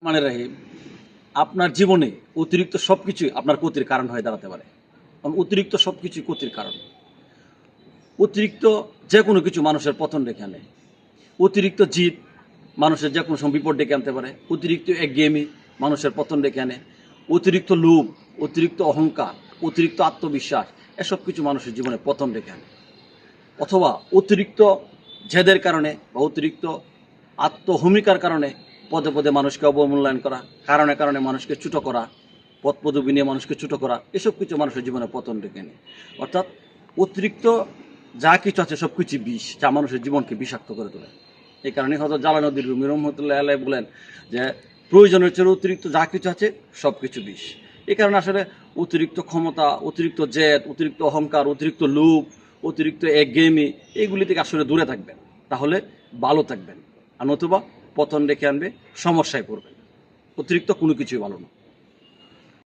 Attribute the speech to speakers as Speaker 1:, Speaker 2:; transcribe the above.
Speaker 1: মানে রাহিম, আপনার জীবনে অতিরিক্ত সবকিছুই আপনার ক্ষতির কারণ হয়ে দাঁড়াতে পারে। কারণ অতিরিক্ত সবকিছুই ক্ষতির কারণ। অতিরিক্ত যে কোনো কিছু মানুষের পতন ডেকে আনে। অতিরিক্ত জিদ মানুষের যে কোনো সময় বিপদ ডেকে আনতে পারে। অতিরিক্ত একঘেয়েমি মানুষের পতন ডেকে আনে। অতিরিক্ত লোভ, অতিরিক্ত অহংকার, অতিরিক্ত আত্মবিশ্বাস, এসব কিছু মানুষের জীবনে পতন ডেকে আনে। অথবা অতিরিক্ত জেদের কারণে বা অতিরিক্ত আত্মহমিকার কারণে পদে পদে মানুষকে অবমূল্যায়ন করা, কারণে কারণে মানুষকে ছোট করা, পদ পদবি নিয়ে মানুষকে ছোট করা, এসব কিছু মানুষের জীবনে পতন ডেকে আনে। অর্থাৎ অতিরিক্ত যা কিছু আছে সব কিছু বিষ, যা মানুষের জীবনকে বিষাক্ত করে তোলে। এই কারণে হয়তো জালালউদ্দিন রুমি রহমতুল্লাহ আলাইহি বলেন যে প্রয়োজনের চেয়ে অতিরিক্ত যা কিছু আছে সব কিছু বিষ। এই কারণে আসলে অতিরিক্ত ক্ষমতা, অতিরিক্ত জেদ, অতিরিক্ত অহংকার, অতিরিক্ত লোভ, অতিরিক্ত একঘেয়েমি, এইগুলি থেকে আসলে দূরে থাকবেন, তাহলে ভালো থাকবেন। আর নতুবা পতন ডেকে আনবে, সমস্যায় পড়বেন। অতিরিক্ত কোনো কিছুই ভালো না।